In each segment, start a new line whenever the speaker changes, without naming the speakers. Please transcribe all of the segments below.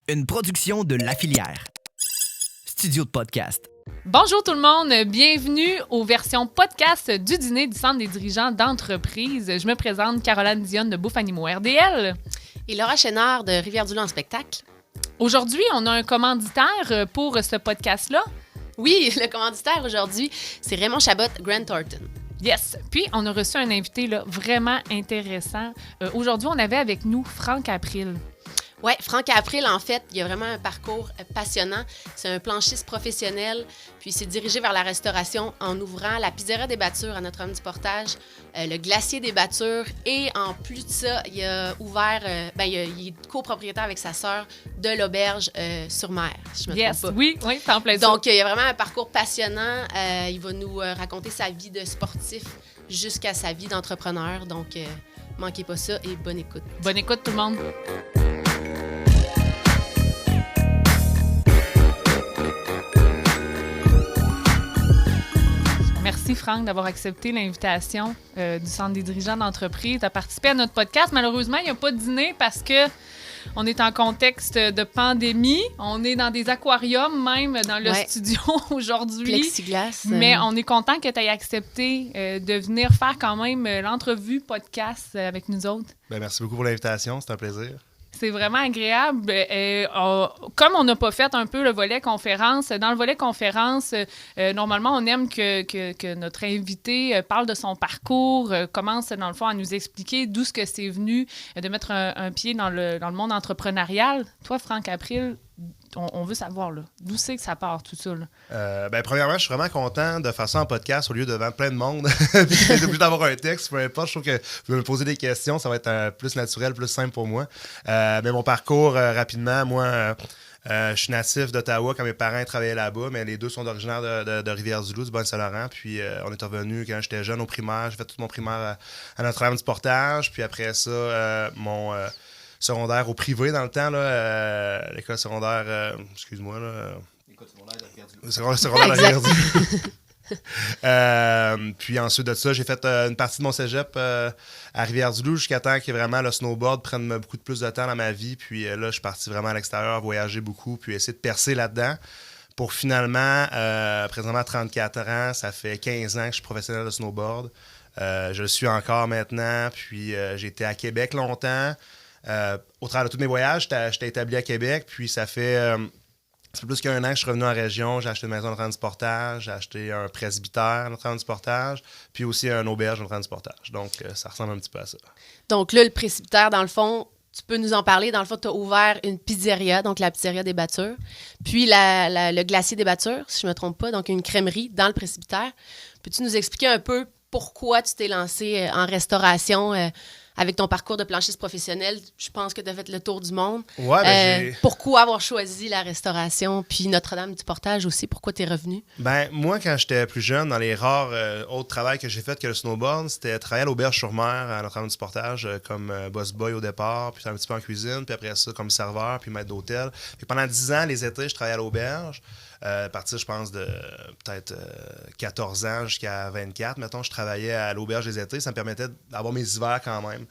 Une production de La Filière. Studio de podcast.
Bonjour tout le monde, bienvenue aux versions podcast du dîner du Centre des dirigeants d'entreprise. Je me présente Caroline Dionne de Bouffe Animaux RDL.
Et Laura Chénard de Rivière-du-Loup en spectacle.
Aujourd'hui, on a un commanditaire pour ce podcast-là.
Oui, le commanditaire aujourd'hui, c'est Raymond Chabot Grant Thornton.
Yes. Puis, on a reçu un invité là, vraiment intéressant. Aujourd'hui, on avait avec nous Franck April.
Oui, Franck April, en fait, il a vraiment un parcours passionnant. C'est un planchiste professionnel, puis il s'est dirigé vers la restauration en ouvrant la Pizzeria des Battures à Notre-Dame du Portage, le Glacier des Battures, et en plus de ça, il a ouvert, il est copropriétaire avec sa sœur de l'auberge sur mer, si je me trompe pas.
Oui, c'est en plein ça.
Donc, il a vraiment un parcours passionnant. Il va nous raconter sa vie de sportif jusqu'à sa vie d'entrepreneur. Donc, manquez pas ça et bonne écoute.
Bonne écoute tout le monde. Merci Franck d'avoir accepté l'invitation du Centre des dirigeants d'entreprise à participer à notre podcast. Malheureusement, il n'y a pas de dîner parce que on est en contexte de pandémie. On est dans des aquariums même dans le studio aujourd'hui.
Plexiglas.
Mais on est content que tu aies accepté de venir faire quand même l'entrevue podcast avec nous autres.
Bien, merci beaucoup pour l'invitation. C'est un plaisir.
C'est vraiment agréable. Comme on n'a pas fait un peu le volet conférence, dans le volet conférence, normalement, on aime que notre invité parle de son parcours, commence dans le fond à nous expliquer d'où ce que c'est venu de mettre un pied dans le monde entrepreneurial. Toi, Franck April, on veut savoir, là, d'où c'est que ça part, tout ça? Là?
Premièrement, je suis vraiment content de faire ça en podcast au lieu devant plein de monde. Puis obligé d'avoir un texte, peu importe. Je trouve que vous pouvez me poser des questions, ça va être plus naturel, plus simple pour moi. Mais mon parcours, rapidement, moi, je suis natif d'Ottawa quand mes parents travaillaient là-bas, mais les deux sont originaires de Rivière-du-Loup, du Bas-Saint-Laurent. Puis on est revenus quand j'étais jeune au primaire. J'ai fait tout mon primaire à Notre-Dame du Portage. Puis après ça, mon secondaire au privé dans le temps, là, l'école secondaire, excuse-moi, là. L'école secondaire de Rivière-du-Loup. Secondaire de Rivière-du-Loup. Puis ensuite de ça, j'ai fait une partie de mon cégep à Rivière-du-Loup jusqu'à temps que vraiment le snowboard prenne beaucoup de plus de temps dans ma vie. Puis là, je suis parti vraiment à l'extérieur, voyager beaucoup, puis essayer de percer là-dedans. Pour finalement, présentement à 34 ans, ça fait 15 ans que je suis professionnel de snowboard. Je le suis encore maintenant, puis j'ai été à Québec longtemps. Au travers de tous mes voyages, j'étais établi à Québec, puis ça fait plus qu'1 an que je suis revenu en région. J'ai acheté une maison à Notre-Dame du Portage, j'ai acheté un presbytère à Notre-Dame du Portage, puis aussi un auberge à Notre-Dame du Portage. Donc, ça ressemble un petit peu à ça.
Donc là, le presbytère, dans le fond, tu peux nous en parler. Dans le fond, tu as ouvert une pizzeria, donc la Pizzeria des Battures, puis le Glacier des Battures, si je ne me trompe pas, donc une crèmerie dans le presbytère. Peux-tu nous expliquer un peu pourquoi tu t'es lancé en restauration avec ton parcours de planchiste professionnel? Je pense que tu as fait le tour du monde.
Ouais,
pourquoi avoir choisi la restauration? Puis Notre-Dame du Portage aussi, pourquoi tu es revenu?
Moi, quand j'étais plus jeune, dans les rares autres travails que j'ai fait que le snowboard, c'était travailler à l'auberge sur mer à Notre-Dame du Portage comme boss boy au départ, puis un petit peu en cuisine, puis après ça, comme serveur, puis maître d'hôtel. Puis pendant 10 ans, les étés, je travaillais à l'auberge. À partir, je pense, de peut-être 14 ans jusqu'à 24, mettons, je travaillais à l'auberge des étés. Ça me permettait d'avoir mes hivers quand même.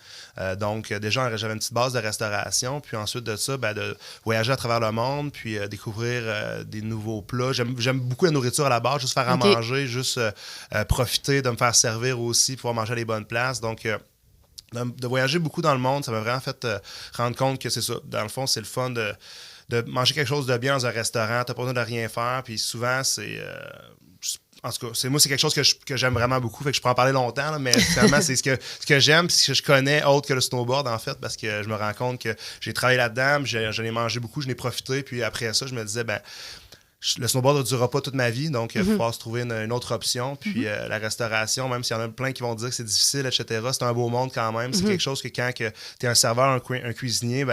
Donc, déjà, j'avais une petite base de restauration. Puis ensuite de ça, de voyager à travers le monde, puis découvrir des nouveaux plats. J'aime beaucoup la nourriture à la base, juste faire à manger, juste profiter de me faire servir aussi, pouvoir manger à les bonnes places. Donc, de voyager beaucoup dans le monde, ça m'a vraiment fait rendre compte que c'est ça. Dans le fond, c'est le fun de manger quelque chose de bien dans un restaurant, t'as pas besoin de rien faire, puis souvent, c'est... en tout cas, c'est quelque chose que j'aime vraiment beaucoup, fait que je pourrais en parler longtemps, là, mais finalement, c'est ce que j'aime, puis ce que je connais autre que le snowboard, en fait, parce que je me rends compte que j'ai travaillé là-dedans, j'en ai mangé beaucoup, j'en ai profité, puis après ça, je me disais, le snowboard ne durera pas toute ma vie, donc il va falloir se trouver une autre option. Puis la restauration, même s'il y en a plein qui vont dire que c'est difficile, etc., c'est un beau monde quand même. C'est quelque chose que quand tu es un serveur, un cuisinier,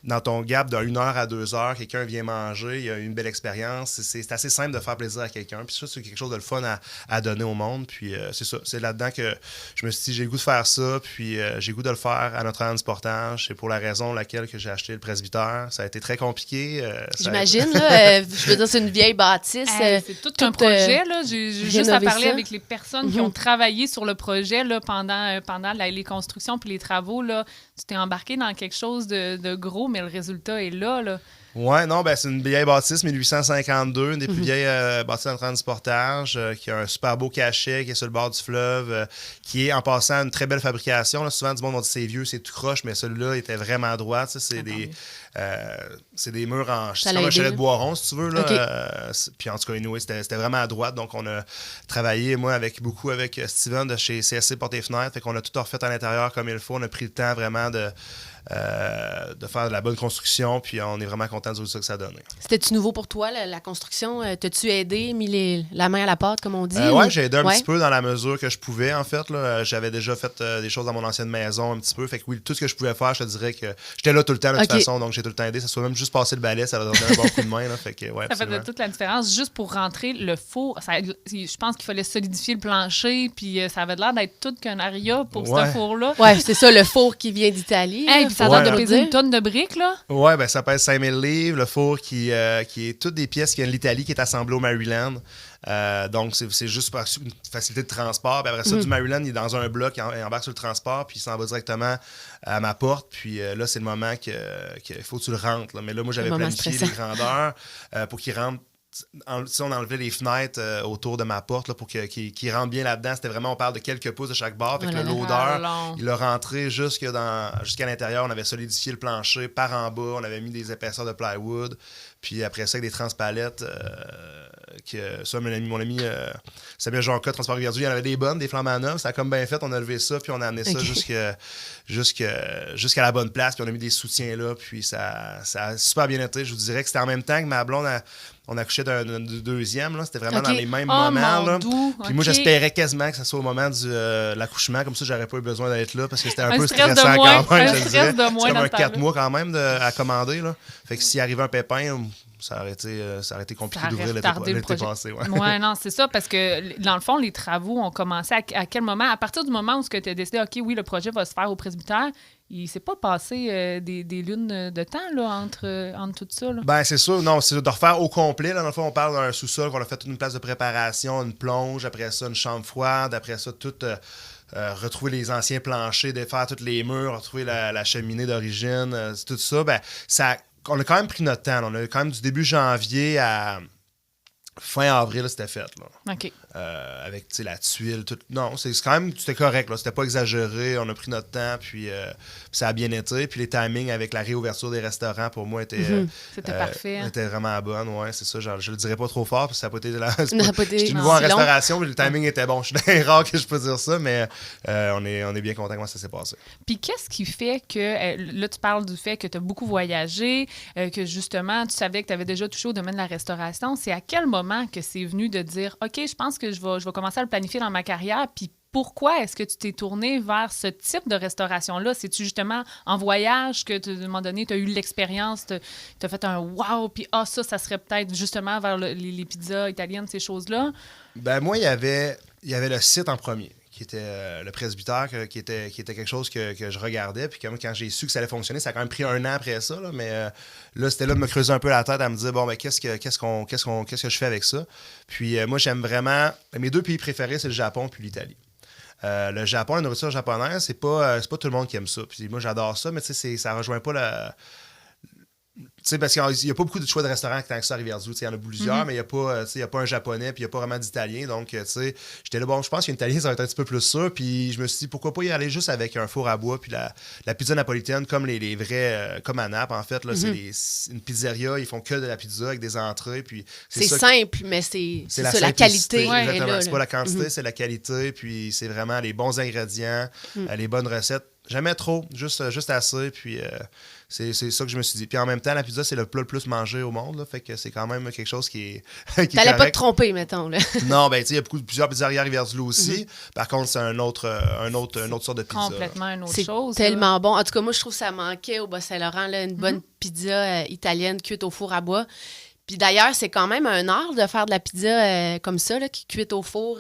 dans ton gap de 1 heure à 2 heures, quelqu'un vient manger, il y a une belle expérience. C'est assez simple de faire plaisir à quelqu'un. Puis ça, c'est quelque chose de le fun à donner au monde. Puis c'est ça, c'est là-dedans que je me suis dit, j'ai le goût de faire ça, puis j'ai le goût de le faire à Notre-Dame du Portage. C'est pour la raison laquelle que j'ai acheté le presbytère. Ça a été très compliqué.
J'imagine, là, je veux dire, c'est une vieille bâtisse.
C'est tout un projet. Là. J'ai juste à parler
ça
avec les personnes qui ont travaillé sur le projet là, pendant les constructions puis les travaux. Là. Tu t'es embarqué dans quelque chose de gros, mais le résultat est là.
Ouais, non, ben c'est une vieille bâtisse, 1852, une des plus vieilles bâtisses en transportage, qui a un super beau cachet, qui est sur le bord du fleuve, qui est en passant une très belle fabrication. Là, souvent, du monde on dit c'est vieux, c'est tout croche, mais celui-là était vraiment droit. C'est des murs en comme un chalet de bois rond, si tu veux. Là.
Okay.
Puis en tout cas, anyway, c'était vraiment à droite. Donc, on a travaillé, moi, beaucoup avec Steven de chez CSC Portes et Fenêtres. Fait qu'on a tout refait à l'intérieur comme il faut. On a pris le temps vraiment de faire de la bonne construction, puis on est vraiment content du résultat que ça a donné.
C'était-tu nouveau pour toi, la construction? T'as-tu aidé, mis la main à la pâte, comme on dit?
Oui, j'ai aidé un petit peu dans la mesure que je pouvais, en fait. Là. J'avais déjà fait des choses dans mon ancienne maison un petit peu. Fait que oui, tout ce que je pouvais faire, je te dirais que j'étais là tout le temps, de toute façon, donc j'ai tout le temps aidé. Ça soit même juste passer le balai, ça va donner un bon coup de main. Là. Fait que, ouais,
ça fait toute la différence. Juste pour rentrer le four, je pense qu'il fallait solidifier le plancher, puis ça avait l'air d'être tout qu'un aria pour ce four-là.
Oui, c'est ça, le four qui vient d'Italie.
Puis ça doit peser une tonne de briques, là.
Oui, ben ça pèse 5000 livres. Le four qui est toutes des pièces qui viennent de l'Italie, qui est assemblé au Maryland. Donc, c'est juste pour une facilité de transport. Puis après ça, du Maryland, il est dans un bloc, il embarque sur le transport, puis il s'en va directement à ma porte. Puis là, c'est le moment qu'il faut que tu le rentres. Là. Mais là, moi, j'avais planifié les grandeurs pour qu'il rentre. On enlevait les fenêtres autour de ma porte là, pour qu'il rentre bien là-dedans. C'était vraiment, on parle de quelques pouces de chaque bord. Fait que l'odeur, il a rentré jusqu'à l'intérieur. On avait solidifié le plancher par en bas. On avait mis des épaisseurs de plywood. Puis après ça, avec des transpalettes, ça, mon ami Samuel Jonca, Transport Rivière-du, il y en avait des bonnes, des flambants neufs. Ça a comme bien fait. On a levé ça, puis on a amené ça jusqu'à la bonne place. Puis on a mis des soutiens là. Puis ça a super bien été. Je vous dirais que c'était en même temps que ma blonde on accouchait d'un deuxième. Là. C'était vraiment dans les mêmes moments. Là. Puis moi, j'espérais quasiment que ça soit au moment de l'accouchement. Comme ça, j'aurais pas eu besoin d'être là parce que c'était un peu stressant quand même. C'était comme un 4 mois quand même à commander. Là. Fait que s'il arrivait un pépin, ça aurait été compliqué d'ouvrir l'été passé.
Ouais, non, c'est ça, parce que dans le fond, les travaux ont commencé à quel moment? À partir du moment où tu as décidé, OK, oui, le projet va se faire au presbytère, il s'est pas passé des lunes de temps là, entre tout ça? Là.
Ben, c'est sûr. Non, c'est de refaire au complet. Là. Dans le fond, on parle d'un sous-sol qu'on a fait toute une place de préparation, une plonge, après ça, une chambre froide, après ça, tout... retrouver les anciens planchers, défaire tous les murs, retrouver la cheminée d'origine, tout ça, ben, on a quand même pris notre temps. Là. On a quand même du début janvier à fin avril, c'était fait. Là.
OK.
Avec la tuile, tout. Non, c'était correct. Là. C'était pas exagéré. On a pris notre temps, puis ça a bien été. Puis les timings avec la réouverture des restaurants, pour moi,
c'était parfait. Hein?
Était vraiment bonne. Ouais, c'est ça. Je le dirais pas trop fort, parce que ça n'a pas été.
J'étais
nouveau en restauration, mais le timing était bon. Je suis rare que je peux dire ça, mais on est bien content comment ça s'est passé.
Puis qu'est-ce qui fait que, là, tu parles du fait que tu as beaucoup voyagé, que justement, tu savais que tu avais déjà touché au domaine de la restauration. C'est à quel moment que c'est venu de dire, OK, je pense que je vais commencer à le planifier dans ma carrière, puis pourquoi est-ce que tu t'es tourné vers ce type de restauration-là? C'est-tu justement en voyage que, à un moment donné, tu as eu l'expérience, tu as fait un « wow », puis « ah, ça serait peut-être justement vers les pizzas italiennes, ces choses-là ».
Ben moi, il y avait le site en premier, qui était le presbytère, qui était quelque chose que je regardais. Puis quand j'ai su que ça allait fonctionner, ça a quand même pris un an après ça. Là, mais là, c'était là de me creuser un peu la tête, à me dire, bon, ben qu'est-ce que je fais avec ça? Puis moi, j'aime vraiment... Mes deux pays préférés, c'est le Japon puis l'Italie. Le Japon, la nourriture japonaise, c'est pas tout le monde qui aime ça. Puis moi, j'adore ça, mais tu sais, ça rejoint pas la... Tu sais, parce qu'il n'y a pas beaucoup de choix de restaurants tant que ça à Rivière-du. Il y en a plusieurs, mais il n'y a pas un japonais, puis il n'y a pas vraiment d'italien. Donc, tu sais, j'étais là, bon, je pense qu'un italien, ça va être un petit peu plus sûr. Puis je me suis dit, pourquoi pas y aller juste avec un four à bois, puis la pizza napolitaine, comme les vrais, comme à Naples, en fait. Là, c'est une pizzeria, ils font que de la pizza avec des entrées. Puis
c'est simple, mais c'est ça, la qualité.
Exactement.
Là,
c'est pas la quantité, c'est la qualité. Puis c'est vraiment les bons ingrédients, les bonnes recettes. Jamais trop, juste assez. Puis c'est ça que je me suis dit. Puis en même temps, la pizza, c'est le plat le plus mangé au monde. Là, fait que c'est quand même quelque chose qui est
T'allais pas te tromper, mettons. Là.
Non, ben tu sais, il y a plusieurs pizzerias à Rivière-du-Loup aussi. Par contre, c'est une autre sorte de pizza.
Complètement une autre chose.
C'est tellement bon. En tout cas, moi, je trouve que ça manquait au Bas-Saint-Laurent, là, une bonne pizza italienne cuite au four à bois. Puis d'ailleurs, c'est quand même un art de faire de la pizza comme ça, là, qui cuite au four.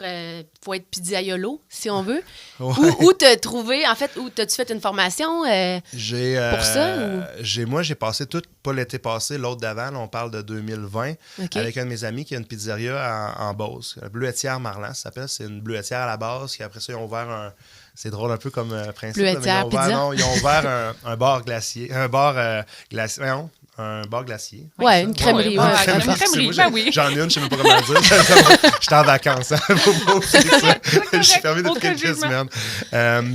Faut être pizzaiolo, si on veut. Ouais. Où t'as trouvé, en fait, où t'as-tu fait une formation pour ça?
Moi, j'ai passé pas l'été passé, l'autre d'avant, là, on parle de 2020, avec un de mes amis qui a une pizzeria en Beauce. La Bleuetière Marlan, ça s'appelle. C'est une bleuetière à la base, qui après ça, ils ont ouvert c'est drôle un peu comme principe.
Bleuetière,
ils ont ouvert un bar glacier. Un bar glacier. Un bar glacier.
Ouais, une crèmerie.
Ouais,
Ouais,
une crèmerie, ben oui.
J'en ai une, je sais même pas comment le dire. J'étais en vacances. Hein. Faut pas oublier ça. Je suis fermé depuis quelques semaines.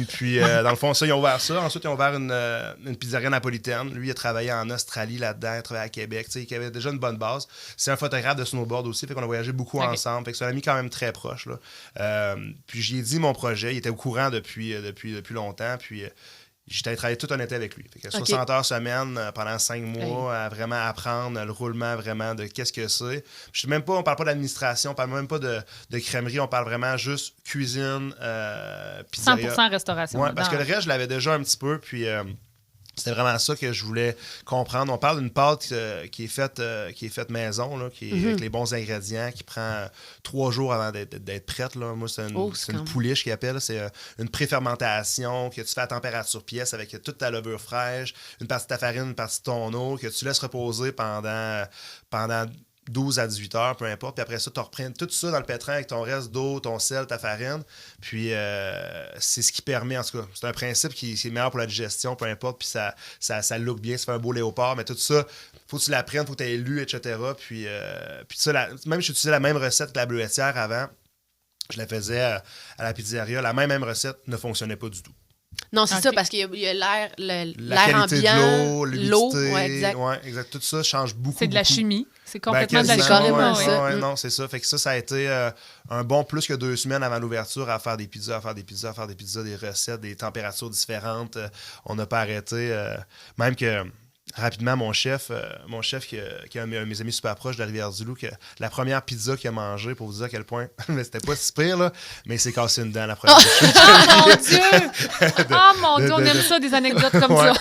Puis, dans le fond, ça, ils ont ouvert ça. Ensuite, ils ont ouvert une pizzeria napolitaine. Lui, il a travaillé en Australie là-dedans, il a travaillé à Québec. Il avait déjà une bonne base. C'est un photographe de snowboard aussi, fait qu'on a voyagé beaucoup ensemble. Fait que c'est un ami quand même très proche. Là. Puis, j'y ai dit mon projet. Il était au courant depuis longtemps. Puis, j'étais travaillé tout un été avec lui. Fait que 60 heures semaine pendant 5 mois à vraiment apprendre le roulement vraiment de qu'est-ce que c'est. Puis même pas, on parle pas d'administration, on parle même pas de crèmerie, on parle vraiment juste cuisine, pizzeria.
100% restauration.
Ouais, parce que le reste, je l'avais déjà un petit peu, puis c'était vraiment ça que je voulais comprendre. On parle d'une pâte qui est faite maison, là, avec les bons ingrédients, qui prend 3 jours avant d'être prête. Là. Moi, c'est une pouliche qu'ils appellent. C'est une préfermentation que tu fais à température pièce avec toute ta levure fraîche, une partie de ta farine, une partie de ton eau, que tu laisses reposer pendant 12 à 18 heures, peu importe. Puis après ça, tu reprends tout ça dans le pétrin avec ton reste d'eau, ton sel, ta farine. Puis c'est ce qui permet, en tout cas, c'est un principe qui est meilleur pour la digestion, peu importe. Puis ça look bien, ça fait un beau léopard. Mais tout ça, faut que tu l'apprennes, faut que tu aies lu, etc. Puis ça, même j'utilisais la même recette que la bleuetière avant. Je la faisais à la pizzeria. La même recette ne fonctionnait pas du tout.
Non, c'est ça, parce qu'il y a l'air
qualité
ambiant,
de l'eau,
ouais, exact.
Ouais, exact. Tout ça change beaucoup.
C'est de la chimie. C'est complètement de la
quasiment,
chimie.
Ouais, non, c'est ça. Fait que ça a été un bon plus que 2 semaines avant l'ouverture à faire des pizzas, des recettes, des températures différentes. On n'a pas arrêté. Même que rapidement, mon chef qui est un de mes amis super proches de la Rivière-du-Loup, que la première pizza qu'il a mangée, pour vous dire à quel point, mais c'était pas si pire, là, mais il s'est cassé une dent la première fois.
Oh mon Dieu! Mon Dieu, on aime ça, des anecdotes comme ça.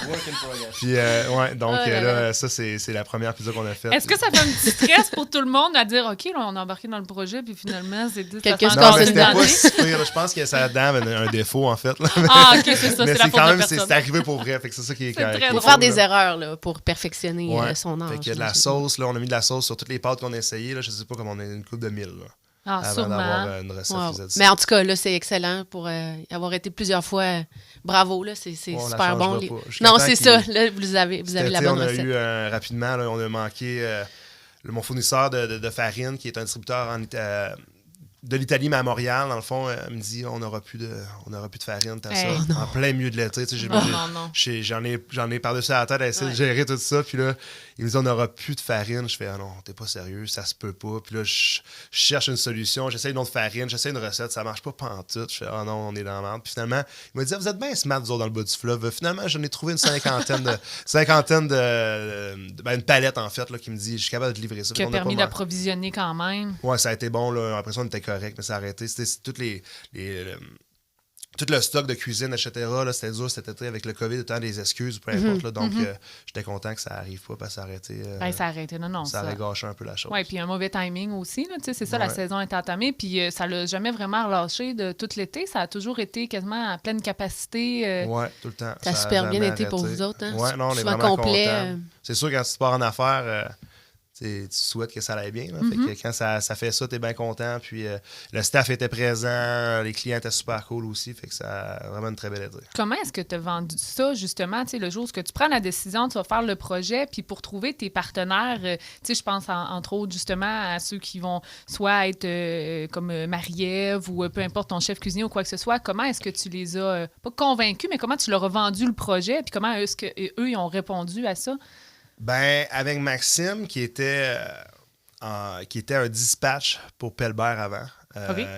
Puis, donc là, ça, c'est la première pizza qu'on a faite.
Est-ce que ça fait un petit stress pour tout le monde à dire, OK, là, on a embarqué dans le projet, puis finalement, c'est dit,
quelqu'un se
non,
casse
mais
une
c'était
dent.
pas si pire, là. Je pense que sa dent avait un défaut, en fait. Là.
Ah, OK, c'est ça,
mais
c'est la faute
quand
de
même,
personne.
c'est arrivé pour vrai. Fait que c'est ça qui est
très
Il faut
drôle,
faire des erreurs là, pour perfectionner son art.
Fait qu'il y a de la sauce, là, on a mis de la sauce sur toutes les pâtes qu'on a essayées. Là, je sais pas comment on a une coupe de 1000. Là, avant
sûrement.
d'avoir une recette qui faisait ça.
Mais en tout cas, là, c'est excellent pour avoir été plusieurs fois. Bravo, là, c'est super bon. Non, c'est ça. Là, vous avez la bonne recette.
On a eu rapidement, là, on a manqué mon fournisseur de farine, qui est un distributeur de l'Italie, mais à Montréal, dans le fond, me dit on n'aura plus de farine, t'as ça. En plein milieu de l'été. J'en ai par-dessus la tête à essayer de gérer tout ça. Puis là, il me dit on n'aura plus de farine. Je fais ah non, t'es pas sérieux, ça se peut pas. Puis là, je cherche une solution, j'essaie une autre farine, j'essaie une recette, ça marche pas pantoute. Je fais ah non, on est dans la merde. Puis finalement, il m'a dit vous êtes bien smart, vous autres, dans le bas du fleuve. Finalement, j'en ai trouvé une palette en fait, là, qui me dit je suis capable de livrer ça.
Qui a permis d'approvisionner quand même.
Ouais, ça a été bon, là. Après ça, on était correct, mais ça a arrêté. C'était tout le stock de cuisine, etc. Là, c'était dur cet été avec le COVID, autant des excuses, peu importe. Là, donc, j'étais content que ça arrive pas parce que ça a arrêté.
Ça a arrêté, non.
Ça a gâché un peu la chose.
Oui, puis un mauvais timing aussi. Là, c'est ça, la saison est entamée. Puis ça l'a jamais vraiment relâché de tout l'été. Ça a toujours été quasiment à pleine capacité.
Oui, tout le temps.
Ça a super bien été pour vous autres. Hein?
Oui, non, on est vraiment contents. C'est sûr, quand tu pars en affaires... tu souhaites que ça aille bien. Là. Fait que quand ça fait ça, tu es bien content. Puis le staff était présent, les clients étaient super cool aussi. Fait que ça a vraiment une très belle idée.
Comment est-ce que tu as vendu ça, justement, le jour où tu prends la décision, tu vas faire le projet, puis pour trouver tes partenaires, je pense entre autres justement à ceux qui vont soit être comme Marie-Ève ou peu importe ton chef cuisinier ou quoi que ce soit, comment est-ce que tu les as, pas convaincus, mais comment tu leur as vendu le projet, puis comment est-ce qu'eux ils ont répondu à ça?
Ben, avec Maxime, qui était un dispatch pour Pelbert avant,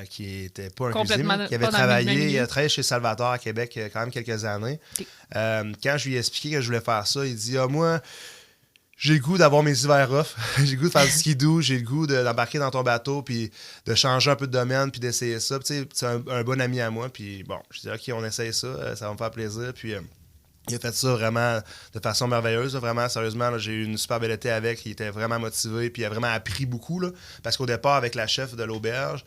qui n'était pas un cuisinier, qui avait travaillé, il a travaillé chez Salvatore à Québec il y a quand même quelques années. Quand je lui ai expliqué que je voulais faire ça, il dit moi, j'ai le goût d'avoir mes hivers off, j'ai le goût de faire du skidoo, j'ai le goût d'embarquer dans ton bateau, puis de changer un peu de domaine, puis d'essayer ça. C'est un bon ami à moi, puis bon, je dis OK, on essaye ça, ça va me faire plaisir, puis... il a fait ça vraiment de façon merveilleuse. Là, vraiment, sérieusement, là, j'ai eu une super belle été avec. Il était vraiment motivé. Puis il a vraiment appris beaucoup. Là, parce qu'au départ, avec la chef de l'auberge,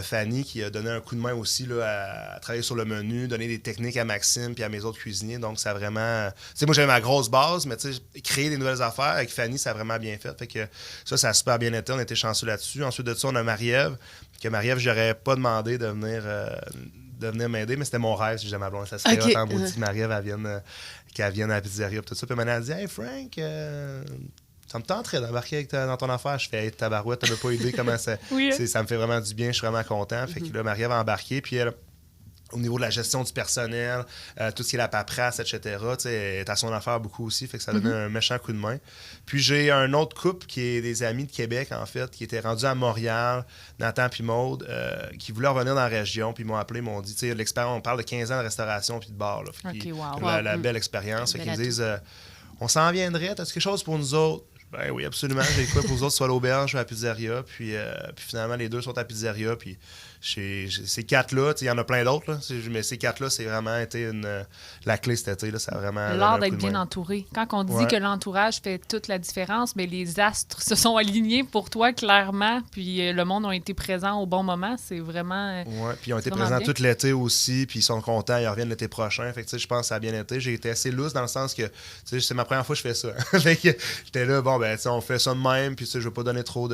Fanny, qui a donné un coup de main aussi là, à travailler sur le menu, donner des techniques à Maxime puis à mes autres cuisiniers. Donc, ça a vraiment... Tu sais, moi, j'avais ma grosse base, mais tu sais, créer des nouvelles affaires avec Fanny, ça a vraiment bien fait. Fait que ça a super bien été. On était chanceux là-dessus. Ensuite de ça, on a Marie-Ève. Que Marie-Ève, j'aurais pas demandé de venir... de venir m'aider, mais c'était mon rêve si j'ai ma blonde. Ça serait
Ok.
en maudit que Marie-Ève, qu'elle vienne à la pizzeria et tout ça. Puis elle dit « Hey Frank, ça me tenterait d'embarquer dans ton affaire. » Je fais « Hey, tabarouette, t'avais pas idée comment ça...
Oui.
Ça me fait vraiment du bien, je suis vraiment content. » Fait que là, Marie-Ève a embarqué, puis elle... Au niveau de la gestion du personnel, tout ce qui est la paperasse, etc., elle est à son affaire beaucoup aussi, fait que ça donne un méchant coup de main. Puis j'ai un autre couple qui est des amis de Québec, en fait, qui étaient rendus à Montréal, Nathan puis Maude, qui voulaient revenir dans la région, puis ils m'ont appelé, ils m'ont dit, tu sais, l'expérience, on parle de 15 ans de restauration puis de bar, là, fait qu'ils-
wow.
la belle expérience, fait qu'ils me
Bel
disent, on s'en viendrait, t'as-tu quelque chose pour nous autres? Ben oui, absolument, j'ai quoi pour vous autres, soit à l'auberge ou à la pizzeria, puis finalement, les deux sont à la pizzeria, puis ces quatre-là, il y en a plein d'autres, là, mais ces quatre-là, c'est vraiment été la clé cet été. Là, ça a vraiment donné
L'art
un
d'être
coup de
bien
main.
entouré. Quand on dit
Ouais.
que l'entourage fait toute la différence, mais les astres se sont alignés pour toi clairement, puis le monde a été présent au bon moment, c'est vraiment...
Ouais, puis ils ont été
vraiment
présents
bien.
tout l'été aussi, puis ils sont contents, ils reviennent l'été prochain. Fait que, tu sais, je pense que ça a bien été. J'ai été assez loose dans le sens que, tu sais, c'est ma première fois que je fais ça. Fait que j'étais là, bon, ben, tu sais, on fait ça de même, puis tu sais, je veux pas donner trop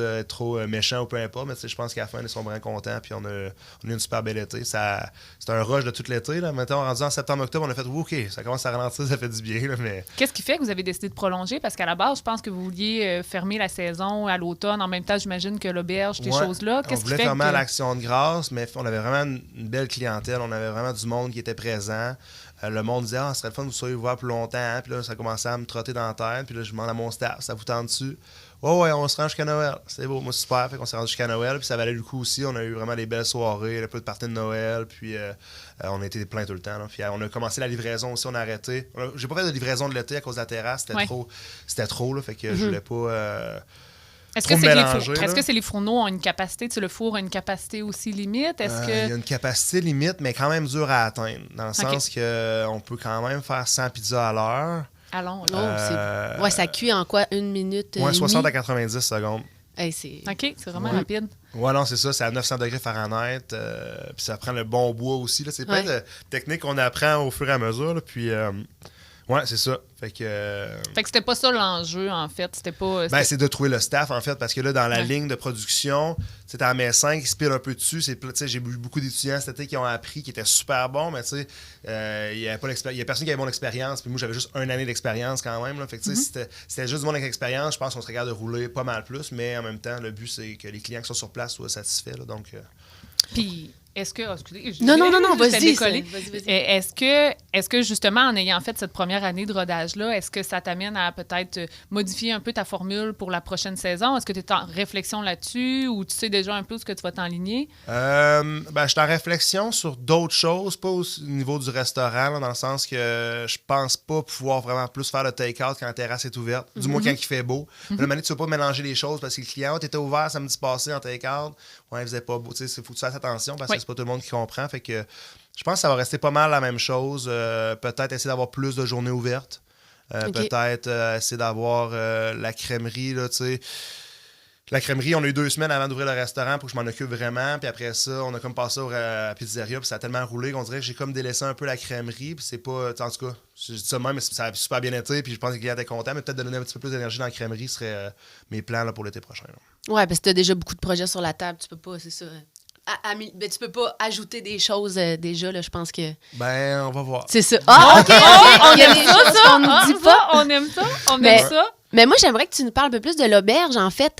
méchant ou peu importe, mais tu sais, je pense qu'à la fin, ils sont vraiment contents, puis on a eu une super belle été. C'est un rush de tout l'été, là. Maintenant, rendu en septembre-octobre, on a fait, OK, ça commence à ralentir, ça fait du bien, là, mais...
Qu'est-ce qui fait que vous avez décidé de prolonger? Parce qu'à la base, je pense que vous vouliez fermer la saison à l'automne. En même temps, j'imagine que l'auberge, ces
Ouais,
choses-là.
on
Qu'est-ce qui
voulait
fait
fermer
que...
à l'Action de grâce, mais on avait vraiment une belle clientèle. On avait vraiment du monde qui était présent. Le monde disait, ce serait le fun que vous soyez voir plus longtemps. Hein? Puis là, ça commençait à me trotter dans la tête. Puis là, je demande à mon staff, ça vous tente dessus? Ouais, on se rend jusqu'à Noël. C'est beau, moi, super. Fait qu'on s'est rendu jusqu'à Noël. Puis ça valait le coup aussi. On a eu vraiment des belles soirées, un peu de parties de Noël. Puis on a été plein tout le temps. Là. Puis on a commencé la livraison aussi. On a arrêté. J'ai pas fait de livraison de l'été à cause de la terrasse. C'était trop. Là, fait que je voulais pas.
Est-ce
trop
que,
mélanger,
est-ce
là.
que les fourneaux ont une capacité, le four a une capacité aussi limite? Est-ce
Il
que...
y a une capacité limite, mais quand même dure à atteindre. Dans le sens qu'on peut quand même faire 100 pizzas à l'heure.
Allons.
Ouais, ça cuit en quoi? 1 minute?
Ouais,
et
60
demie?
à 90 secondes.
Hey, c'est...
OK, c'est vraiment
Ouais.
rapide.
Ouais, non, c'est ça. C'est à 900 degrés Fahrenheit. Puis ça prend le bon bois aussi. Là. C'est plein de techniques qu'on apprend au fur et à mesure. Là. Puis, ouais, c'est ça. Fait que...
Fait que c'était pas ça l'enjeu, en fait. C'était pas...
Ben, c'est de trouver le staff, en fait, parce que là, dans la
Ouais.
ligne de production, tu t'en mets 5 qui se pilent un peu dessus. J'ai eu beaucoup d'étudiants cet été qui ont appris, qui étaient super bons, mais tu sais, il y a personne qui avait mon expérience. Puis moi, j'avais juste 1 année d'expérience quand même. Là. Fait que, tu sais, si c'était juste du monde avec expérience, je pense qu'on serait capable de rouler pas mal plus, mais en même temps, le but, c'est que les clients qui sont sur place soient satisfaits. Là, donc,
Puis, est-ce que... oh, excusez,
Non,
j'étais
vas-y.
décollée.
Vas-y.
Est-ce que, justement, en ayant fait cette première année de rodage-là, est-ce que ça t'amène à peut-être modifier un peu ta formule pour la prochaine saison? Est-ce que tu es en réflexion là-dessus ou tu sais déjà un peu ce que tu vas t'enligner?
ben, je suis en réflexion sur d'autres choses, pas au niveau du restaurant, là, dans le sens que je pense pas pouvoir vraiment plus faire le take-out quand la terrasse est ouverte, du moins quand il fait beau. Là, maintenant, tu ne veux pas mélanger les choses parce que le client était ouvert samedi passé en take-out. Ouais, il faisait pas beau. Il faut que tu fasses attention parce que c'est pas tout le monde qui comprend. Fait que je pense que ça va rester pas mal la même chose. Peut-être essayer d'avoir plus de journées ouvertes. Peut-être essayer d'avoir la crèmerie, là, tu sais. La crèmerie, on a eu 2 semaines avant d'ouvrir le restaurant pour que je m'en occupe vraiment. Puis après ça, on a comme passé à la pizzeria. Puis ça a tellement roulé qu'on dirait que j'ai comme délaissé un peu la crèmerie. Puis c'est pas... En tout cas, je dis ça de même, mais ça a super bien été. Puis je pense que les clients étaient contents. Mais peut-être de donner un petit peu plus d'énergie dans la crèmerie serait mes plans là, pour l'été prochain. Là.
Ouais, parce que t'as déjà beaucoup de projets sur la table. Tu peux pas, c'est ça. Ben, tu peux pas ajouter des choses déjà, là, je pense que...
Ben, on va voir.
C'est ça. Ah, OK!
On
Il y a
aime
des
ça,
choses
ça!
qu'on nous dit pas.
On aime ça! On
Mais-
aime ça!
Mais moi, j'aimerais que tu nous parles un peu plus de l'auberge. En fait,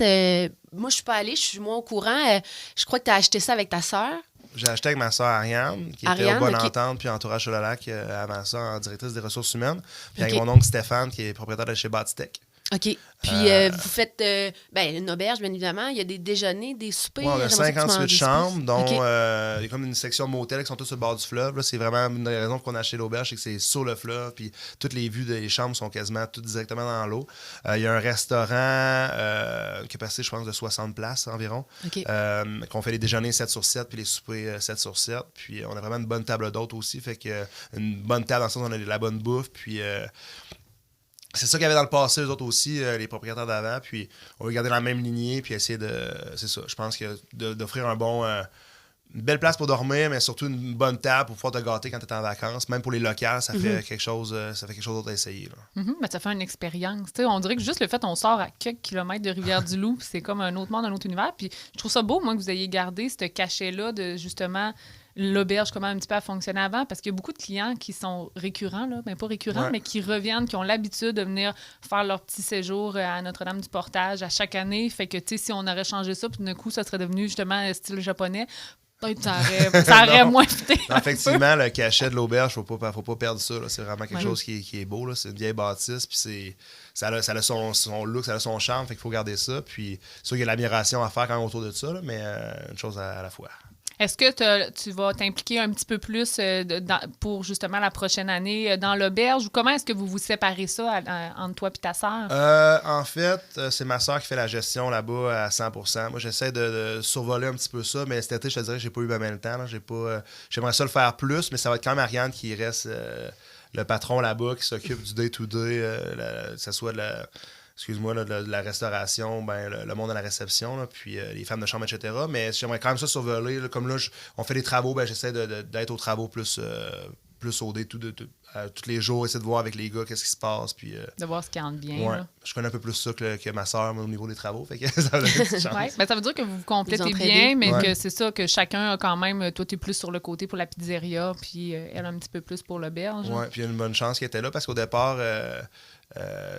moi, je suis pas allée, je suis moins au courant. Je crois que tu as acheté ça avec ta sœur.
J'ai acheté avec ma soeur Ariane, qui était
Ariane,
au Bonne
ok.
Entente, puis Entourage sur le lac, avant ça, en directrice des ressources humaines. Puis avec
Ok.
mon oncle Stéphane, qui est propriétaire de chez Batitech.
OK. Puis, vous faites une auberge, bien évidemment. Il y a des déjeuners, des soupers.
Ouais, on a
J'aimerais ça que tu m'en
58
dises
chambres,
plus.
dont
OK.
il y a comme une section motel qui sont tous sur le bord du fleuve. Là, c'est vraiment une des raisons pour qu'on a acheté l'auberge, c'est que c'est sur le fleuve, puis toutes les vues des chambres sont quasiment toutes directement dans l'eau. Il y a un restaurant qui est passé, je pense, de 60 places environ,
OK.
qu'on fait les déjeuners 7 sur 7, puis les soupers 7 sur 7. Puis on a vraiment une bonne table d'hôtes aussi, fait que une bonne table dans le sens où on a de la bonne bouffe, puis... c'est ça qu'il y avait dans le passé, eux autres aussi, les propriétaires d'avant. Puis on va garder la même lignée, puis essayer de... C'est ça, je pense que d'offrir un bon... une belle place pour dormir, mais surtout une bonne table pour pouvoir te gâter quand tu es en vacances. Même pour les locales, ça fait quelque chose d'autre à essayer. Là.
Mais ça fait une expérience. Tu sais, on dirait que juste le fait on sort à quelques kilomètres de Rivière-du-Loup, c'est comme un autre monde, un autre univers. Puis je trouve ça beau, moi, que vous ayez gardé ce cachet-là de justement l'auberge, comment un petit peu elle fonctionnait avant, parce qu'il y a beaucoup de clients qui sont récurrents, là, ben pas récurrents, mais qui reviennent, qui ont l'habitude de venir faire leur petit séjour à Notre-Dame-du-Portage à chaque année. Fait que, tu sais, si on aurait changé ça, puis d'un coup, ça serait devenu justement style japonais, peut-être ça aurait moins fité.
Effectivement, le cachet de l'auberge, faut pas perdre ça. Là. C'est vraiment quelque chose qui est beau. Là. C'est une vieille bâtisse, puis ça a son look, ça a son charme, fait qu'il faut garder ça. Puis c'est sûr qu'il y a l'admiration à faire quand même autour de ça, là, mais une chose à la fois.
Est-ce que tu vas t'impliquer un petit peu plus pour justement la prochaine année dans l'auberge, ou comment est-ce que vous vous séparez ça entre toi et ta sœur?
En fait, c'est ma sœur qui fait la gestion là-bas à 100%. Moi, j'essaie de survoler un petit peu ça, mais cet été, je te dirais que j'ai pas eu bien le temps. Là. J'aimerais ça le faire plus, mais ça va être quand même Ariane qui reste le patron là-bas, qui s'occupe du day-to-day, que ce soit de la restauration, le monde à la réception, là, puis les femmes de chambre, etc. Mais j'aimerais quand même ça survoler. Là, comme là, on fait des travaux, j'essaie d'être aux travaux plus au day tous les jours, essayer de voir avec les gars qu'est-ce qui se passe. Puis,
de voir ce qui entre bien.
Ouais,
là.
je connais un peu plus ça que ma soeur au niveau des travaux. Fait que ça,
ça veut dire que vous vous complétez bien, mais que c'est ça, que chacun a quand même... Toi, t'es plus sur le côté pour la pizzeria, puis elle un petit peu plus pour l'auberge.
Oui, puis il y a une bonne chance qu'elle était là, parce qu'au départ...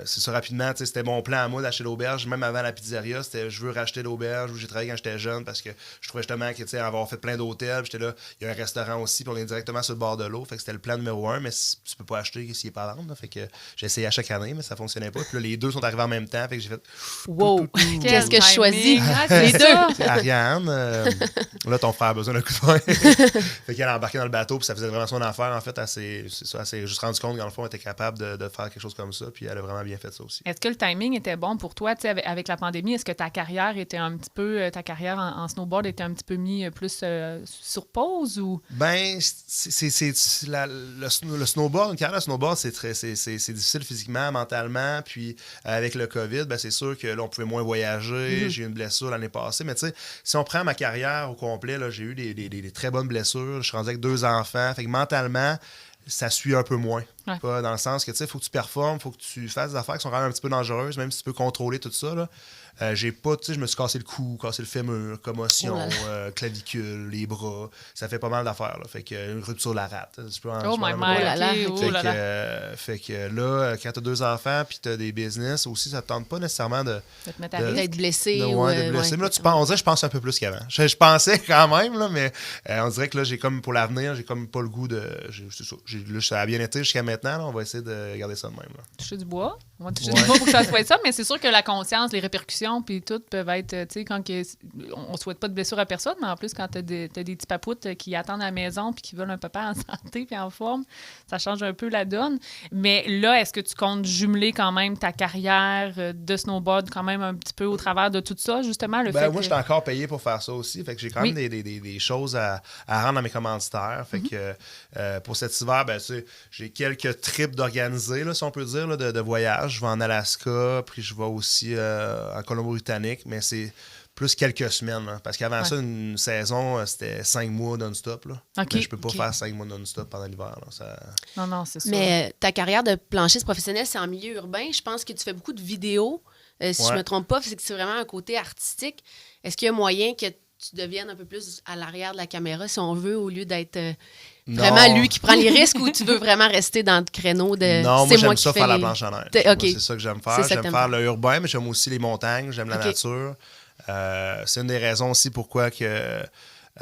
c'est ça rapidement, c'était mon plan à moi d'acheter l'auberge, même avant la pizzeria, c'était je veux racheter l'auberge où j'ai travaillé quand j'étais jeune, parce que je trouvais justement que avoir fait plein d'hôtels, j'étais là, il y a un restaurant aussi, puis on est directement sur le bord de l'eau, fait que c'était le plan numéro 1, mais tu peux pas acheter s'il est pas à vendre, là, fait que j'ai essayé à chaque année, mais ça fonctionnait pas, puis là, les deux sont arrivés en même temps, fait que j'ai fait
wow, qu'est-ce que je choisis?
Les deux!
Ariane, là ton frère a besoin d'un coup de poing. Fait qu'elle a embarqué dans le bateau, puis ça faisait vraiment son affaire, en fait, elle s'est juste rendu compte qu'en le fond, elle était capable de faire quelque chose comme ça, puis elle a vraiment bien fait ça aussi.
Est-ce que le timing était bon pour toi, avec la pandémie? Est-ce que ta carrière était un petit peu, en snowboard était un petit peu mis plus sur pause ou?
Ben, le snowboard, une carrière de snowboard, c'est difficile physiquement, mentalement, puis avec le COVID, c'est sûr que là, on pouvait moins voyager. J'ai eu une blessure l'année passée, mais tu sais, si on prend ma carrière au complet, là, j'ai eu des très bonnes blessures. Je suis rendu avec 2 enfants, fait que mentalement, ça suit un peu moins.
Ouais.
Pas dans le sens que, tu sais, il faut que tu performes, il faut que tu fasses des affaires qui sont quand même un petit peu dangereuses, même si tu peux contrôler tout ça, là. Je me suis cassé le cou, cassé le fémur, commotion, clavicule, les bras. Ça fait pas mal d'affaires, là. Fait que une rupture de la rate. Fait que là, quand t'as 2 enfants puis t'as des business aussi, ça te tente pas nécessairement
d'être blessé.
Mais là, on dirait que je pense un peu plus qu'avant. Je pensais quand même, là, mais on dirait que là, j'ai comme pour l'avenir, j'ai comme pas le goût de. Ça a bien été jusqu'à maintenant, là, on va essayer de garder ça de même. Là.
Toucher du bois. On va toucher du bois pour que ça soit ça, mais c'est sûr que la conscience, les répercussions, puis tout peuvent être, tu sais, quand on souhaite pas de blessure à personne, mais en plus, quand t'as des petits papoutes qui attendent à la maison puis qui veulent un papa en santé puis en forme, ça change un peu la donne. Mais là, est-ce que tu comptes jumeler quand même ta carrière de snowboard quand même un petit peu au travers de tout ça, justement?
Moi, je suis encore payé pour faire ça aussi, fait que j'ai quand même des choses à rendre à mes commanditaires. Fait que pour cet hiver, tu sais, j'ai quelques trips d'organiser, là, si on peut dire, là, de voyage. Je vais en Alaska, puis je vais aussi en Colombie-Britannique, mais c'est plus quelques semaines. Là, parce qu'avant ça, une saison, c'était 5 mois non-stop. Là.
Okay.
Je peux pas faire 5 mois non-stop pendant l'hiver. Là, ça...
Non, c'est ça.
Mais ta carrière de planchiste professionnel, c'est en milieu urbain. Je pense que tu fais beaucoup de vidéos. Si je me trompe pas, c'est que c'est vraiment un côté artistique. Est-ce qu'il y a moyen que tu deviennes un peu plus à l'arrière de la caméra, si on veut, au lieu d'être... vraiment lui qui prend les risques, ou tu veux vraiment rester dans le créneau de...
Non, moi j'aime ça faire la planche en neige.
Okay.
C'est ça que j'aime faire. J'aime faire le urbain, mais j'aime aussi les montagnes, j'aime la nature. C'est une des raisons aussi pourquoi que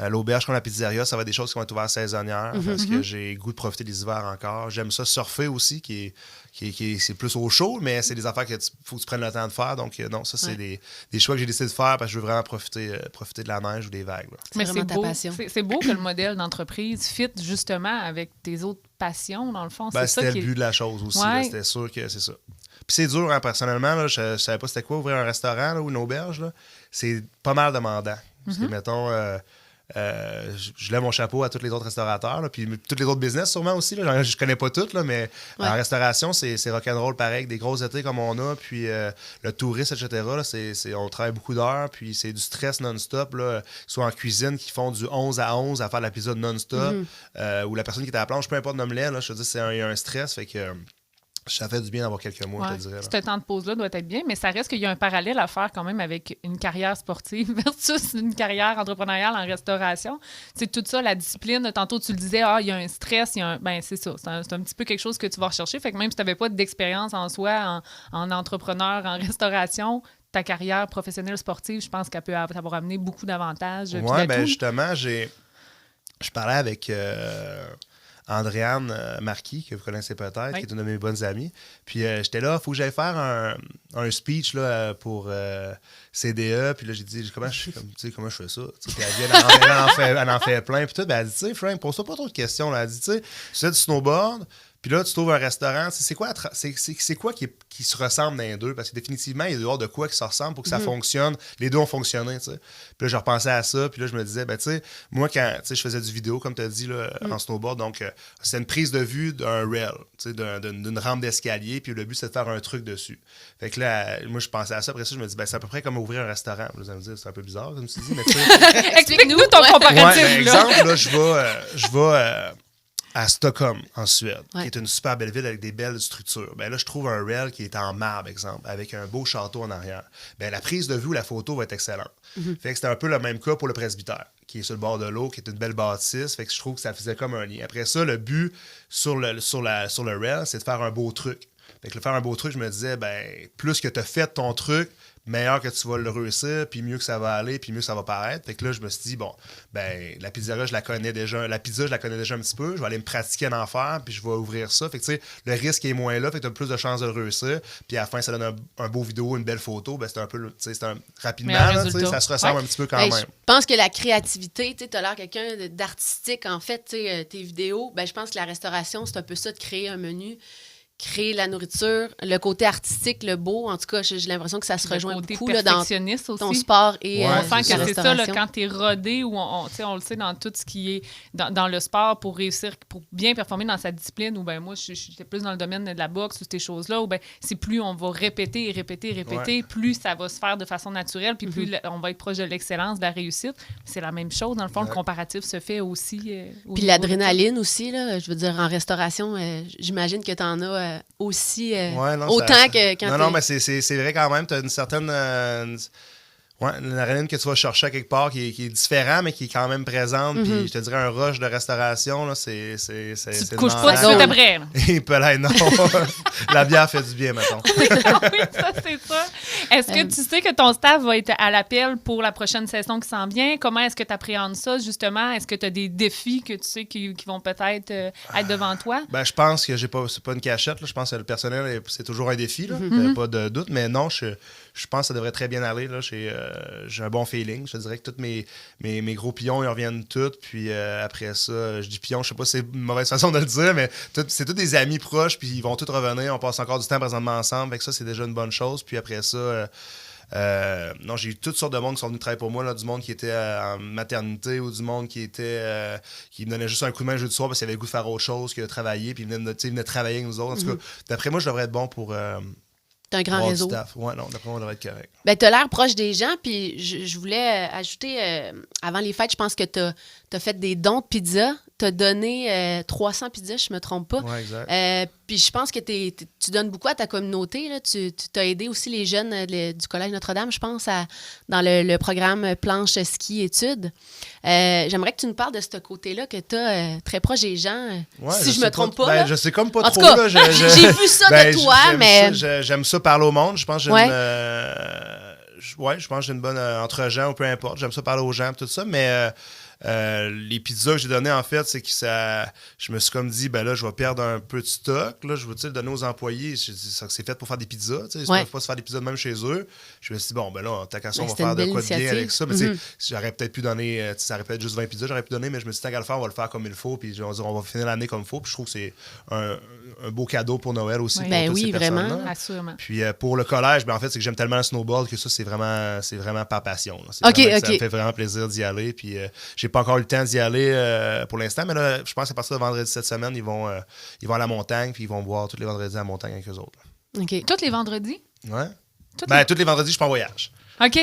l'auberge comme la pizzeria, ça va être des choses qui vont être ouvertes saisonnières, parce que j'ai goût de profiter des hivers encore. J'aime ça surfer aussi, qui c'est plus au chaud, mais c'est des affaires qu'il faut que tu prennes le temps de faire. Donc non, ça c'est des choix que j'ai décidé de faire parce que je veux vraiment profiter de la neige ou des vagues. Là.
Mais c'est beau.
C'est beau que le modèle d'entreprise fit justement avec tes autres passions, dans le fond.
C'était le but de la chose aussi. Là, c'était sûr que c'est ça. Puis c'est dur, hein, personnellement. Là, je savais pas c'était quoi ouvrir un restaurant là, ou une auberge. Là. C'est pas mal demandant. Parce que, mettons... je lève mon chapeau à tous les autres restaurateurs, là, puis tous les autres business sûrement aussi. Là, je connais pas toutes, là, mais en restauration, c'est rock'n'roll pareil, des grosses étés comme on a, puis le tourisme, etc. Là, on travaille beaucoup d'heures, puis c'est du stress non-stop, là, soit en cuisine qui font du 11 à 11 à faire de la pizza non-stop, ou la personne qui est à la planche, peu importe le nommelet, là, je te dis, il y a un stress, fait que... Ça fait du bien d'avoir quelques mois,
Ouais.
je te dirais. Là.
Ce temps de pause-là doit être bien, mais ça reste qu'il y a un parallèle à faire quand même avec une carrière sportive versus une carrière entrepreneuriale en restauration. C'est tout ça, la discipline. Tantôt, tu le disais, il y a un stress, ben c'est ça. C'est un petit peu quelque chose que tu vas rechercher. Fait que même si tu n'avais pas d'expérience en soi, en entrepreneur, en restauration, ta carrière professionnelle sportive, je pense qu'elle peut t'avoir amené beaucoup d'avantages.
Oui, bien justement, je parlais avec Andréane Marquis, que vous connaissez peut-être, qui est une de mes bonnes amies. Puis j'étais là, il faut que j'aille faire un speech là, pour CDE. Puis là, j'ai dit, comment je fais ça? Puis elle en fait plein. Puis tout, ben, elle dit, tu sais, Frank, pose-toi pas trop de questions. Là. Elle dit, tu sais, tu fais du snowboard. Puis là, tu trouves un restaurant. C'est quoi qui se ressemble dans les deux? Parce que définitivement, il y a dehors de quoi qui se ressemble pour que ça fonctionne. Les deux ont fonctionné, tu sais. Puis là, je repensais à ça. Puis là, je me disais, ben, tu sais, moi, quand je faisais du vidéo, comme tu as dit, là, en snowboard, donc, c'est une prise de vue d'un rail, tu sais, d'une rampe d'escalier. Puis le but, c'est de faire un truc dessus. Fait que là, moi, je pensais à ça. Après ça, je me dis, ben, c'est à peu près comme ouvrir un restaurant. Vous allez me dire, c'est un peu bizarre, comme tu dis, mais tu sais.
Explique-nous ton comparatif.
Ouais, exemple, là, je vais à Stockholm, en Suède, qui est une super belle ville avec des belles structures. Ben là, je trouve un rail qui est en marbre, exemple, avec un beau château en arrière. Ben la prise de vue, la photo va être excellente. Fait que c'était un peu le même cas pour le presbytère, qui est sur le bord de l'eau, qui est une belle bâtisse. Fait que je trouve que ça faisait comme un lien. Après ça, le but sur le rail, c'est de faire un beau truc. Fait que faire un beau truc, je me disais, ben plus que tu as fait ton truc, meilleur que tu vas le réussir, puis mieux que ça va aller, puis mieux ça va paraître. Fait que là, je me suis dit, bon, ben la pizzeria, je la connais déjà. La pizza, je la connais déjà un petit peu. Je vais aller me pratiquer à en faire, puis je vais ouvrir ça. Fait que, tu sais, le risque est moins là, fait que tu as plus de chances de le réussir. Puis à la fin, ça donne un beau vidéo, une belle photo. Ben c'est un peu, tu sais, rapidement, là, ça se ressemble un petit peu quand même.
Je pense que la créativité, tu as l'air quelqu'un d'artistique, en fait, tes vidéos. Ben, je pense que la restauration, c'est un peu ça, de créer un menu, créer la nourriture, le côté artistique, le beau. En tout cas, j'ai l'impression que ça se rejoint beaucoup là, dans ton sport et
on sent que c'est ça, là, quand tu es rodé, ou on le sait dans tout ce qui est dans le sport pour réussir, pour bien performer dans sa discipline, ou ben moi, j'étais plus dans le domaine de la boxe ou ces choses-là, ou ben c'est plus on va répéter, plus ça va se faire de façon naturelle, puis plus on va être proche de l'excellence, de la réussite. C'est la même chose. Dans le fond, le comparatif se fait aussi.
Puis l'adrénaline aussi, là, je veux dire, en restauration, j'imagine que tu en as aussi autant que quand
Non, mais c'est vrai quand même. Tu as une certaine... une adrénaline que tu vas chercher à quelque part qui est différent, mais qui est quand même présente. Puis je te dirais, un rush de restauration, là, c'est
tu te couches pas tout de suite après.
Et peut-être non. La bière fait du bien, mettons.
Oui, ça, c'est ça. Est-ce que tu sais que ton staff va être à l'appel pour la prochaine saison qui s'en vient? Comment est-ce que tu appréhendes ça, justement? Est-ce que tu as des défis que tu sais qui vont peut-être être devant toi?
Ben, je pense que c'est pas une cachette. Là. Je pense que le personnel, c'est toujours un défi. Là. Pas de doute. Mais non, je pense que ça devrait très bien aller. Là. J'ai un bon feeling. Je te dirais que tous mes gros pions, ils reviennent tous. Puis après ça, je dis pions, je sais pas si c'est une mauvaise façon de le dire, mais c'est tous des amis proches. Puis ils vont tous revenir. On passe encore du temps présentement ensemble. Fait que ça, c'est déjà une bonne chose. Puis après ça... non, j'ai eu toutes sortes de monde qui sont venus travailler pour moi, là, du monde qui était en maternité ou du monde qui me donnait juste un coup de main le jeudi soir parce qu'il avait le goût de faire autre chose que de travailler, puis il venait travailler avec nous autres. En tout cas, d'après moi, je devrais être bon pour
t'as un grand réseau.
Ouais, non, d'après moi, on devrait être correct.
Ben, t'as l'air proche des gens, puis je voulais ajouter, avant les fêtes, je pense que t'as fait des dons de pizza. T'as donné 300 pizzas, je me trompe pas.
Ouais, exact.
Puis je pense que tu donnes beaucoup à ta communauté. Là. Tu t'as aidé aussi les jeunes du Collège Notre-Dame, je pense, dans le programme planche, ski, études. J'aimerais que tu nous parles de ce côté-là, que tu as très proche des gens, si je me trompe pas.
Ben, je sais comme pas
en
trop.
Tout cas,
là,
j'ai vu ça de toi, mais...
J'aime ça parler au monde. Je pense que j'ai je pense que j'ai une bonne entre gens ou peu importe. J'aime ça parler aux gens et tout ça, mais... les pizzas que j'ai données, en fait, c'est que je me suis comme dit, ben là, je vais perdre un peu de stock. Là, je veux le donner aux employés. C'est fait pour faire des pizzas. Ils ne peuvent pas se faire des pizzas de même chez eux. Je me suis dit, bon, ben là, tant qu'à ça, on va faire de quoi de bien avec ça. Mais j'aurais peut-être pu donner, ça aurait pu être juste 20 pizzas, j'aurais pu donner, mais je me suis dit, tant qu'à le faire, on va le faire comme il faut. Puis on va finir l'année comme il faut. Puis je trouve que c'est un beau cadeau pour Noël aussi.
Oui,
pour toutes ces
vraiment.
Assurément.
Puis pour le collège, ben en fait, c'est que j'aime tellement le snowboard que ça, c'est vraiment par passion.
Ça
me fait vraiment plaisir d'y aller. Puis j'ai pas encore eu le temps d'y aller pour l'instant, mais là, je pense qu'à partir de vendredi cette semaine, ils vont à la montagne, puis ils vont boire tous les vendredis à la montagne avec eux autres.
OK.
Tous les vendredis?
Ouais. Tous les vendredis, je suis pas en voyage.
OK.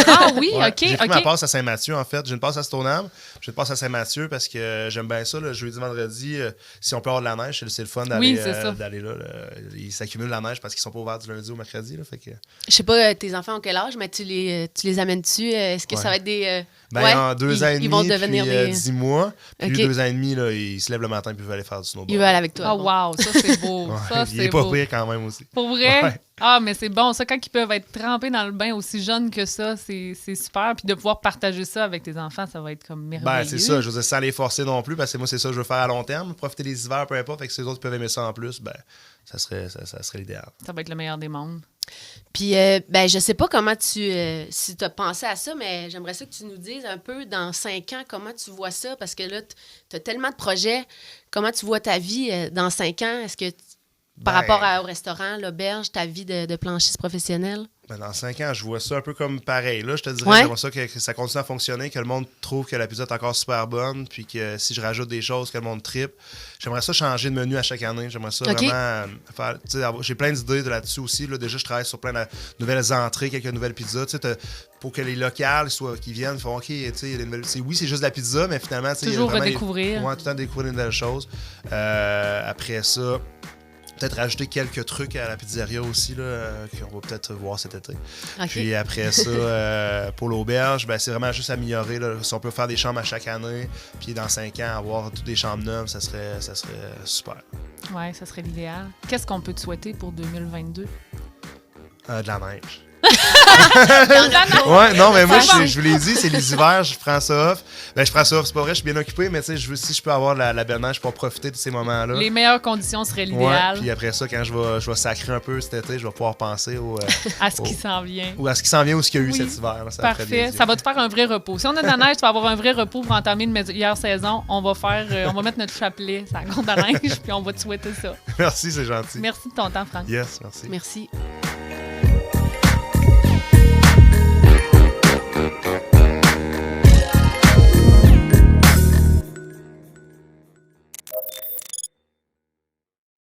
Ah oui,
Ouais,
OK,
j'ai pris ma
OK.
passe à Saint-Mathieu, en fait. J'ai une passe à Stoneham. J'ai une passe à Saint-Mathieu parce que j'aime bien ça. Le jeudi, vendredi, si on peut avoir de la neige, c'est le fun d'aller
Oui, c'est ça.
d'aller là. Ils s'accumulent la neige parce qu'ils sont pas ouverts du lundi au mercredi. Là, fait que...
Je sais pas, tes enfants ont quel âge, mais tu les amènes-tu? Est-ce que
Ouais.
ça va être des...
En 2 ans et demi,
ils vont devenir
puis
des...
10 mois. Puis
OK.
2 ans et demi, là, ils se lèvent le matin puis ils veulent aller faire du snowboard.
Ils veulent aller avec toi.
Ah,
bon.
wow, ça, c'est beau.
Ouais,
Ça,
il
c'est
est pas
beau.
pire quand même aussi.
Pour vrai?
Ouais.
Ah, mais c'est bon. Ça, quand ils peuvent être trempés dans le bain aussi jeunes que ça, c'est super. Puis de pouvoir partager ça avec tes enfants, ça va être comme merveilleux.
Ben, c'est ça. Je veux dire, sans les forcer non plus, parce que moi, c'est ça que je veux faire à long terme. Profiter des hivers, peu importe. Fait que si les autres peuvent aimer ça en plus, ben, ça serait l'idéal.
Ça va être le meilleur des mondes.
Puis, je sais pas comment si tu as pensé à ça, mais j'aimerais ça que tu nous dises un peu dans 5 ans comment tu vois ça, parce que là, tu as tellement de projets. Comment tu vois ta vie dans 5 ans? Est-ce que, par rapport au restaurant, l'auberge, ta vie de planchiste professionnelle?
Ben, dans 5 ans, je vois ça un peu comme pareil. Là, je te dirais,
Ouais.
j'aimerais ça que ça continue à fonctionner, que le monde trouve que la pizza est encore super bonne, puis que si je rajoute des choses, que le monde trippe. J'aimerais ça changer de menu à chaque année. J'aimerais ça
OK.
vraiment faire. J'ai plein d'idées là-dessus aussi. Là. Déjà, je travaille sur plein de nouvelles entrées, quelques nouvelles pizzas. Pour que les locales qui viennent, font OK, il y a des nouvelles. Oui, c'est juste de la pizza, mais finalement, il y a
Toujours
vraiment
redécouvrir.
Ouais, tout le temps découvrir de nouvelles choses. Après ça. Peut-être rajouter quelques trucs à la pizzeria aussi, là, qu'on va peut-être voir cet été.
OK.
Puis après ça, pour l'auberge, ben, c'est vraiment juste améliorer. Là. Si on peut faire des chambres à chaque année, puis dans 5 ans, avoir toutes des chambres neuves, ça serait super.
Ouais, ça serait l'idéal. Qu'est-ce qu'on peut te souhaiter pour 2022?
De la neige.
Ouais,
Ouais, non, mais moi,
Ça va.
je vous l'ai dit, c'est les hivers, je prends ça off. Ben, je prends ça off, c'est pas vrai, je suis bien occupé, mais tu sais, si je peux avoir la belle neige pour profiter de ces moments-là.
Les meilleures conditions seraient
Ouais,
l'idéal
puis après ça, quand je vais sacrer un peu cet été, je vais pouvoir penser
à ce qui s'en vient.
ou à ce qui s'en vient ou ce qu'il y a eu
Oui.
cet hiver. Là, ça me ferait
Parfait.
plaisir.
Ça va te faire un vrai repos. Si on a de la neige, tu vas avoir un vrai repos pour entamer une meilleure saison. On va mettre notre chapelet, ça compte à neige, puis on va te souhaiter ça.
Merci, c'est gentil.
Merci de ton temps, Franck.
Yes, merci.
Merci.